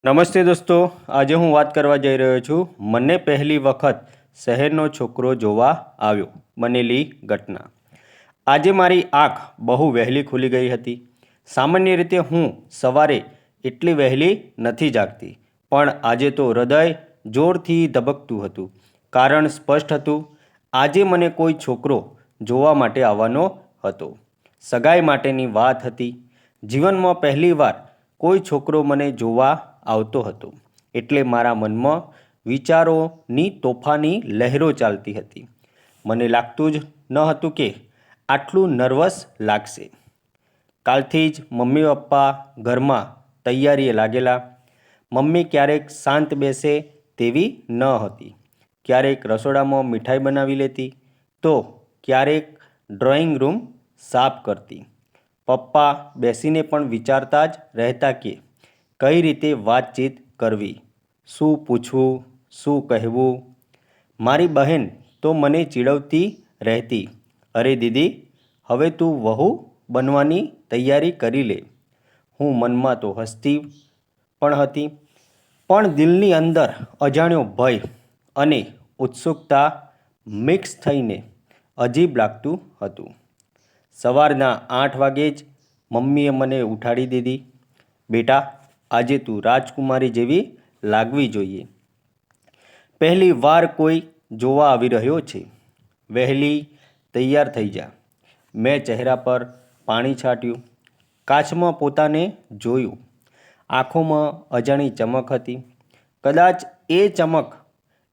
નમસ્તે દોસ્તો, આજે હું વાત કરવા જઈ રહ્યો છું મને પહેલી વખત શહેરનો છોકરો જોવા આવ્યો બનેલી ઘટના। આજે મારી આંખ બહુ વહેલી ખુલી ગઈ હતી। સામાન્ય રીતે હું સવારે એટલી વહેલી નથી જાગતી, પણ આજે તો હૃદય જોરથી ધબકતું હતું। કારણ સ્પષ્ટ હતું, આજે મને કોઈ છોકરો જોવા માટે આવવાનો હતો। સગાઈ માટેની વાત હતી। જીવનમાં પહેલીવાર કોઈ છોકરો મને જોવા આવતો હતો, એટલે મારા મનમાં વિચારોની તોફાની લહેરો ચાલતી હતી। મને લાગતું જ ન હતું કે આટલું નર્વસ લાગશે। કાલથી જ મમ્મી પપ્પા ઘરમાં તૈયારીએ લાગેલા। મમ્મી ક્યારેક શાંત બેસે તેવી ન હતી, ક્યારેક રસોડામાં મીઠાઈ બનાવી લેતી, તો ક્યારેક ડ્રોઈંગ રૂમ સાફ કરતી। પપ્પા બેસીને પણ વિચારતા જ રહેતા કે કઈ રીતે વાતચીત કરવી, શું પૂછવું, શું કહેવું। મારી બહેન તો મને ચીડવતી રહેતી, અરે દીદી, હવે તું વહુ બનવાની તૈયારી કરી લે। હું મનમાં તો હસતી પણ હતી, પણ દિલની અંદર અજાણ્યો ભય અને ઉત્સુકતા મિક્સ થઈને અજીબ લાગતું હતું। સવારના 8 વાગે જ મમ્મીએ મને ઉઠાડી દીધી। બેટા, આજે તું રાજકુમારી જેવી લાગવી જોઈએ। પહેલી વાર કોઈ જોવા આવી રહ્યો છે, વહેલી તૈયાર થઈ જા। મેં ચહેરા પર પાણી છાંટ્યું, કાચમાં પોતાને જોયું। આંખોમાં અજાણી ચમક હતી। કદાચ એ ચમક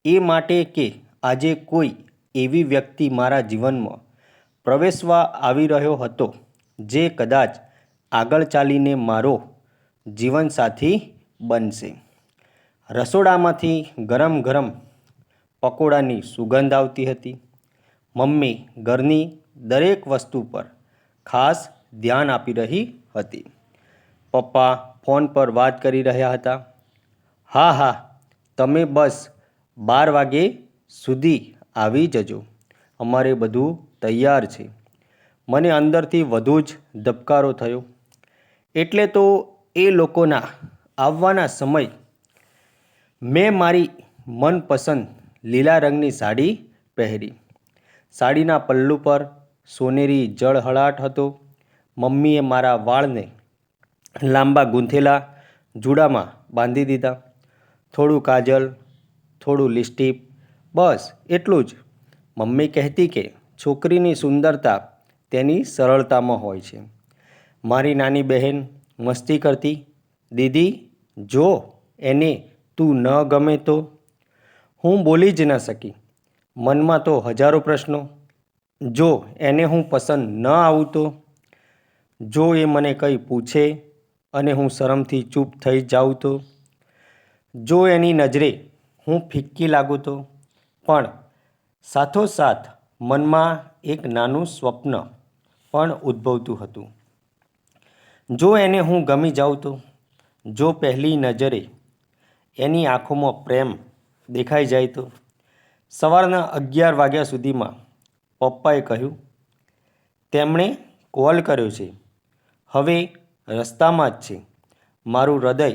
એ માટે કે આજે કોઈ એવી વ્યક્તિ મારા જીવનમાં પ્રવેશવા આવી રહ્યો હતો, જે કદાચ આગળ ચાલીને મારો જીવનસાથી બનશે। રસોડામાંથી ગરમ ગરમ પકોડાની સુગંધ આવતી હતી। મમ્મી ઘરની દરેક વસ્તુ પર ખાસ ધ્યાન આપી રહી હતી। પપ્પા ફોન પર વાત કરી રહ્યા હતા। હા હા, તમે બસ 12 વાગે સુધી આવી જજો, અમારે બધું તૈયાર છે। મને અંદરથી વધુ જ ધબકારો થયો। એટલે તો એ લોકોના આવવાના સમય મેં મારી મનપસંદ લીલા રંગની સાડી પહેરી। સાડીના પલ્લુ પર સોનેરી જળહળાટ હતો। મમ્મીએ મારા વાળને લાંબા ગૂંથેલા જૂડામાં બાંધી દીધા। થોડું કાજલ, થોડું લિપસ્ટિક, બસ એટલું જ। મમ્મી કહેતી કે છોકરીની સુંદરતા તેની સરળતામાં હોય છે। મારી નાની બહેન મસ્તી કરતી, દીદી જો એને તું ન ગમે તો? હું બોલી જ ન શકી। મનમાં તો હજારો પ્રશ્નો। જો એને હું પસંદ ન આવું તો? જો એ મને કંઈ પૂછે અને હું શરમથી ચૂપ થઈ જાઉં તો? જો એની નજરે હું ફિક્કી લાગું તો? પણ સાથોસાથ મનમાં એક નાનું સ્વપ્ન પણ ઉદ્ભવતું હતું। જો એને હું ગમી જાઉં તો? જો પહેલી નજરે એની આંખોમાં પ્રેમ દેખાઈ જાય તો? સવારના 11 વાગ્યા સુધીમાં પપ્પાએ કહ્યું, તેમણે કોલ કર્યો છે, હવે રસ્તામાં જ છે। મારું હૃદય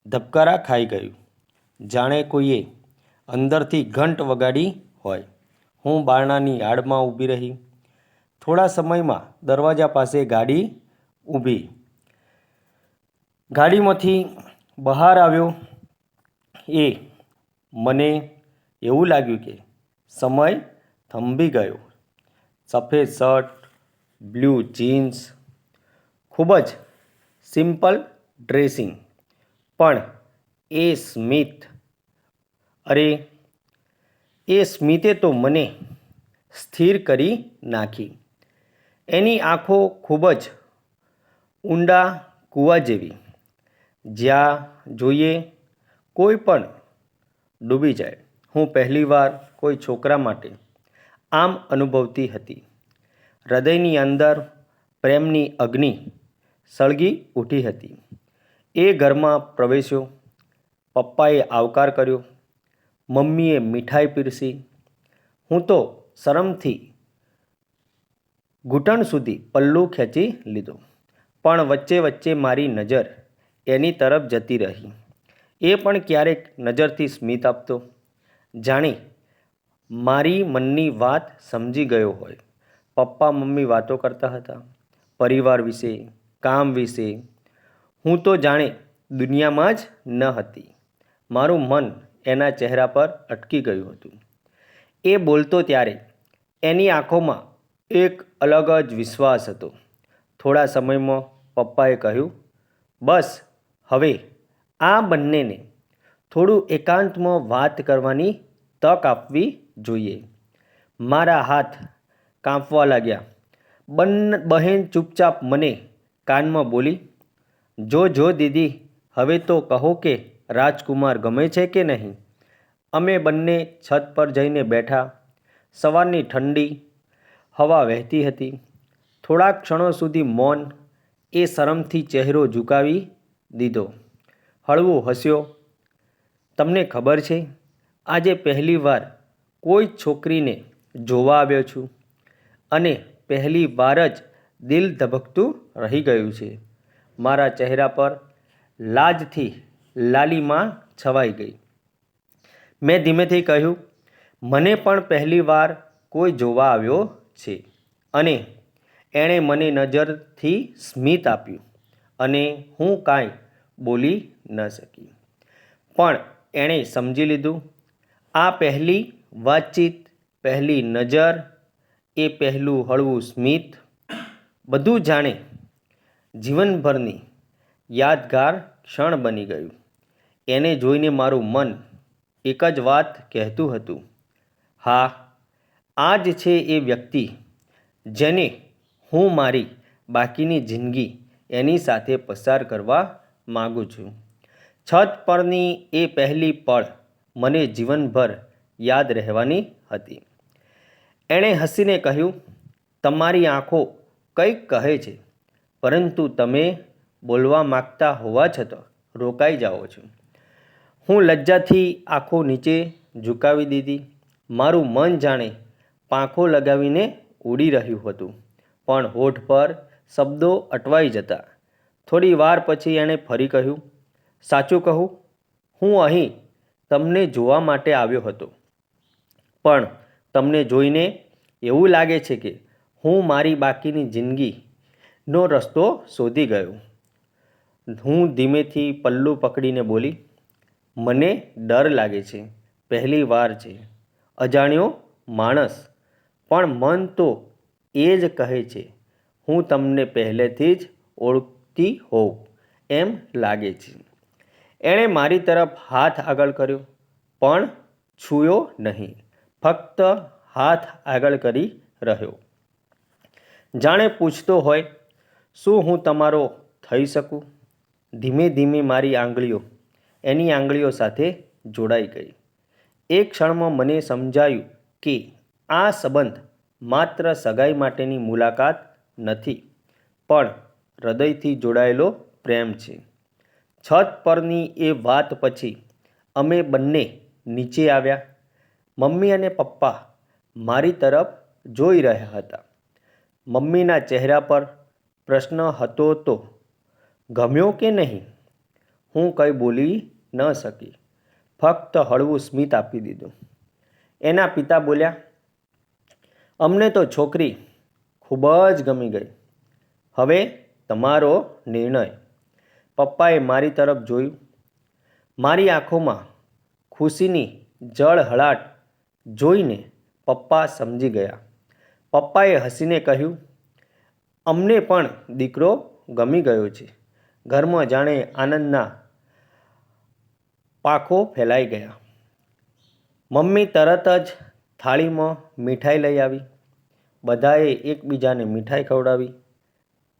ધબકારા ખાઈ ગયું, જાણે કોઈએ અંદરથી ઘંટ વગાડી હોય। હું બારણાની આડમાં ઊભી રહી। થોડા સમયમાં દરવાજા પાસે ગાડી ઊભી। ગાડીમાંથી બહાર આવ્યો એ મને એવું લાગ્યું કે સમય થંભી ગયો। સફેદ શર્ટ, બ્લુ જીન્સ, ખૂબ જ સિમ્પલ ડ્રેસિંગ, પણ એ સ્મિત, અરે એ સ્મિતે તો મને સ્થિર કરી નાખી। એની આંખો ખૂબ જ ઊંડા કૂવા જેવી, જ્યાં જોઈએ કોઈ પણ ડૂબી જાય। હું પહેલીવાર કોઈ છોકરા માટે આમ અનુભવતી હતી। હૃદયની અંદર પ્રેમની અગ્નિ સળગી ઉઠી હતી। એ ઘરમાં પ્રવેશ્યો। પપ્પાએ આવકાર કર્યો। મમ્મીએ મીઠાઈ પીરસી। હું તો શરમથી ઘૂંટણ સુધી પલ્લુ ખેંચી લીધો, પણ વચ્ચે વચ્ચે મારી નજર એની તરફ જતી રહી। એ પણ ક્યારેક નજરથી સ્મિત આપતો, જાણે મારી મનની વાત સમજી ગયો હોય. પપ્પા મમ્મી વાતો કરતા હતા, પરિવાર વિશે, કામ વિશે. હું તો જાણે દુનિયામાં જ ન હતી. મારું મન એના ચહેરા પર અટકી ગયું હતું. એ બોલતો ત્યારે એની આંખોમાં એક અલગ જ વિશ્વાસ હતો. થોડા સમયમાં પપ્પાએ કહ્યું, બસ હવે આ બંનેને થોડું એકાંતમાં વાત કરવાની તક આપવી જોઈએ. મારા હાથ કાંપવા લાગ્યા. બહેન ચૂપચાપ મને કાનમાં બોલી, જો દીદી, હવે તો કહો કે રાજકુમાર ગમે છે કે નહીં. અમે બંને છત પર જઈને બેઠા. સવારની ઠંડી હવા વહેતી હતી. થોડાક ક્ષણો સુધી મૌન. એ શરમથી ચહેરો ઝુકાવી દીધો. હળવો હસ્યો. તમને ખબર છે, આજે પહેલીવાર કોઈ છોકરીને જોવા આવ્યો છું અને પહેલી વાર જ દિલ ધબકતું રહી ગયું છે. મારા ચહેરા પર લાજથી લાલીમાં છવાઈ ગઈ. મેં ધીમેથી કહ્યું, મને પણ પહેલીવાર કોઈ જોવા આવ્યો છે અને એણે મને નજરથી સ્મિત આપ્યું અને હું કાંઈ બોલી ન શકી. પણ એણે સમજી લીધું. આ પહેલી વાતચીત, પહેલી નજર, એ પહેલું હળવું સ્મિત, બધું જાણે જીવનભરની યાદગાર ક્ષણ બની ગયું. એને જોઈને મારું મન એક જ વાત કહેતું હતું, હા, આ જ છે એ વ્યક્તિ જેને હું મારી બાકીની જિંદગી એની સાથે પસાર કરવા માગું છું. છત પરની એ પહેલી પળ મને જીવનભર યાદ રહેવાની હતી. એણે હસીને કહ્યું, તમારી આંખો કંઈક કહે છે, પરંતુ તમે બોલવા માગતા હોવા છતાં રોકાઈ જાઓ છો. હું લજ્જાથી આંખો નીચે ઝુકાવી દીધી. મારું મન જાણે પાંખો લગાવીને ઉડી રહ્યું હતું, પણ હોઠ પર શબ્દો અટવાઈ જતા. થોડી વાર પછી એણે ફરી કહ્યું, સાચું કહું, હું અહીં તમને જોવા માટે આવ્યો હતો, પણ તમને જોઈને એવું લાગે છે કે હું મારી બાકીની જિંદગીનો રસ્તો શોધી ગયો. હું ધીમેથી પલ્લું પકડીને બોલી, મને ડર લાગે છે. પહેલી વાર છે, અજાણ્યો માણસ, પણ મન તો એ જ કહે છે, હું તમને પહેલેથી જ ઓળખતી હોઉં એમ લાગે છે. એણે મારી તરફ હાથ આગળ કર્યો, પણ છૂયો નહીં, ફક્ત હાથ આગળ કરી રહ્યો. જાણે પૂછતો હોય, શું હું તમારો થઈ શકું? ધીમે ધીમે મારી આંગળીઓ એની આંગળીઓ સાથે જોડાઈ ગઈ. એક ક્ષણમાં મને સમજાયું કે આ સંબંધ માત્ર સગાઈ માટેની મુલાકાત નથી, પણ હૃદયથી જોડાયેલો પ્રેમ છે. છત પરની એ વાત પછી અમે બંને નીચે આવ્યા. મમ્મી અને પપ્પા મારી તરફ જોઈ રહ્યા હતા. મમ્મીના ચહેરા પર પ્રશ્ન હતો તો ગમ્યો કે નહીં. હું કંઈ બોલી ન શકી, ફક્ત હળવું સ્મિત આપી દીધું. એના પિતા બોલ્યા, અમને તો છોકરી ખૂબ જ ગમી ગઈ. હવે તમારો નિર્ણય. પપ્પાએ મારી તરફ જોયું. મારી આંખોમાં ખુશીની જળહળાટ જોઈને પપ્પા સમજી ગયા. પપ્પાએ હસીને કહ્યું, અમને પણ દીકરો ગમી ગયો છે. ઘરમાં જાણે આનંદના પાંખો ફેલાઈ ગયા. મમ્મી તરત જ થાળીમાં મીઠાઈ લઈ આવી. બધાએ એકબીજાને મીઠાઈ ખવડાવી.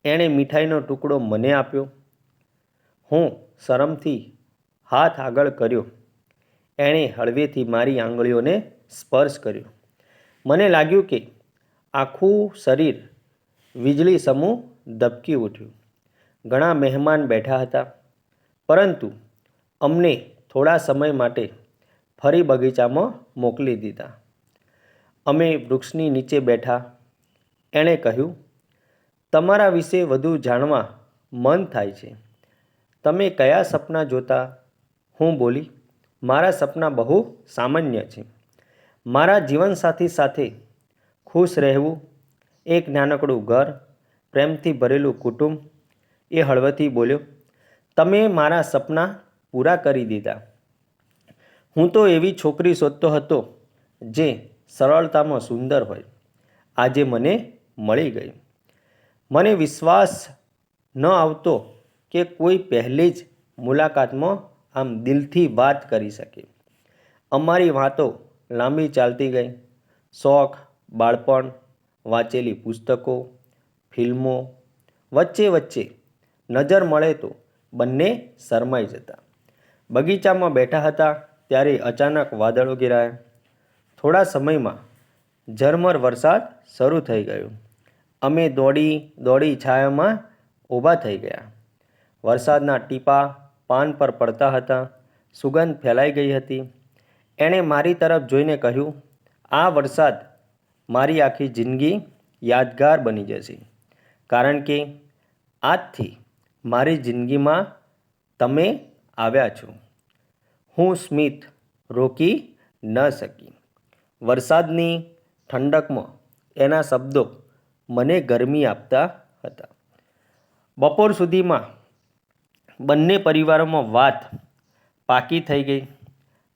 એણે મીઠાઈનો ટુકડો મને આપ્યો. હું શરમથી હાથ આગળ કર્યો. એણે હળવેથી મારી આંગળીઓને સ્પર્શ કર્યો. મને લાગ્યું કે આખું શરીર વીજળી સમૂહ ધબકી ઉઠ્યું. ઘણા મહેમાન બેઠા હતા, પરંતુ અમને થોડા સમય માટે ફરી બગીચામાં મોકલી દીધા. અમે વૃક્ષની નીચે બેઠા. એણે કહ્યું, તમારા વિશે વધુ જાણવા મન થાય છે. તમે કયા સપના જોતા? હું બોલી, મારા સપના બહુ સામાન્ય છે. મારા જીવનસાથી સાથે ખુશ રહેવું, એક નાનકડું ઘર, પ્રેમથી ભરેલું કુટુંબ. એ હળવેથી બોલ્યો, તમે મારા સપના પૂરા કરી દીધા. હું તો એવી છોકરી શોધતો હતો જે સરળતામાં સુંદર હોય. આજે મને મળી ગઈ. મને વિશ્વાસ ન આવતો કે કોઈ પહેલી જ મુલાકાતમાં આમ દિલથી વાત કરી શકે. અમારી વાતો લાંબી ચાલતી ગઈ. શોખ, બાળપણ, વાંચેલી પુસ્તકો, ફિલ્મો, વચ્ચે વચ્ચે નજર મળે તો બંને શરમાઈ જતા. બગીચામાં બેઠા હતા ત્યારે અચાનક વાદળો ઘેરાયા. થોડા સમયમાં ઝરમર વરસાદ શરૂ થઈ ગયો. અમે દોડી દોડી છાયામાં ઊભા થઈ ગયા. વરસાદના ટીપાં પાન પર પડતા હતા. સુગંધ ફેલાઈ ગઈ હતી. એણે મારી તરફ જોઈને કહ્યું, આ વરસાદ મારી આખી જિંદગી યાદગાર બની જશે, કારણ કે આજથી મારી જિંદગીમાં તમે આવ્યા છો. હું સ્મિત રોકી ન શકી. વરસાદની ઠંડકમાં એના શબ્દો મને ગરમી આપતા હતા. બપોર સુધીમાં બંને પરિવારોમાં વાત પાકી થઈ ગઈ.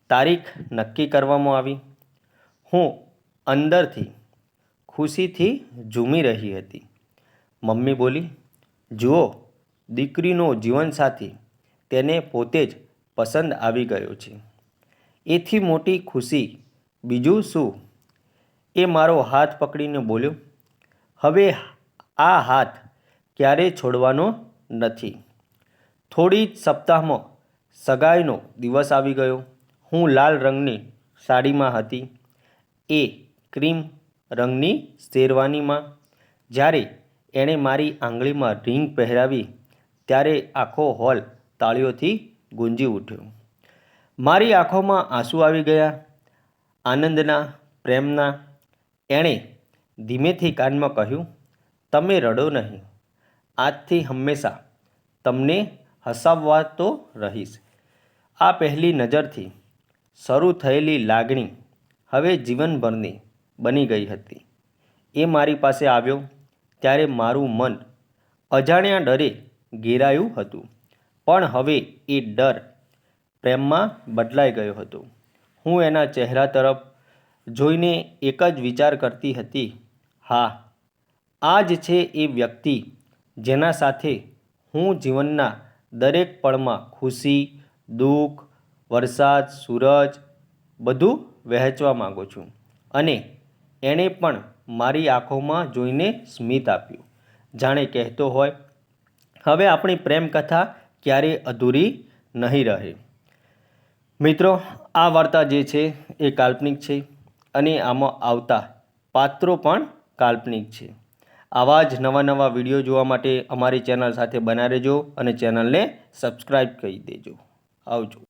તારીખ નક્કી કરવામાં આવી. હું અંદરથી ખુશીથી ઝૂમી રહી હતી. મમ્મી બોલી, જુઓ, દીકરીનો જીવનસાથી તેને પોતે જ પસંદ આવી ગયો છે. એથી મોટી ખુશી બીજું શું? એ મારો હાથ પકડીને બોલ્યો, હવે આ હાથ ક્યારેય છોડવાનો નથી. થોડી જ સપ્તાહમાં સગાઈનો દિવસ આવી ગયો. હું લાલ રંગની સાડીમાં હતી, એ ક્રીમ રંગની શેરવાનીમાં. જ્યારે એણે મારી આંગળીમાં રિંગ પહેરાવી ત્યારે આખો હોલ તાળીઓથી ગુંજી ઉઠ્યો. મારી આંખોમાં આંસુ આવી ગયા, આનંદના, પ્રેમના. એણે ધીમેથી કાનમાં કહ્યું, તમે રડો નહીં. આજથી હંમેશા તમને હસાવવા તો રહીશ. આ પહેલી નજરથી શરૂ થયેલી લાગણી હવે જીવનભરની બની ગઈ હતી. એ મારી પાસે આવ્યો ત્યારે મારું મન અજાણ્યા ડરે ઘેરાયું હતું, પણ હવે એ ડર પ્રેમમાં બદલાઈ ગયો હતો. હું એના ચહેરા તરફ જોઈને એક જ વિચાર કરતી હતી, હા, આ જ છે એ વ્યક્તિ જેના સાથે હું જીવનના દરેક પળમાં ખુશી, દુઃખ, વરસાદ, સૂરજ બધું વહેંચવા માગું છું. અને એણે પણ મારી આંખોમાં જોઈને સ્મિત આપ્યું, જાણે કહેતો હોય, હવે આપણી પ્રેમ કથા ક્યારેય અધૂરી નહીં રહે. મિત્રો, આ વાર્તા જે છે એ કાલ્પનિક છે અને આમાં આવતા પાત્રો પણ કાલ્પનિક છે. આવા જ નવા નવા વિડીયો જોવા માટે અમારી ચેનલ સાથે બના રહેજો અને ચેનલને સબસ્ક્રાઈબ કરી દેજો. આવજો.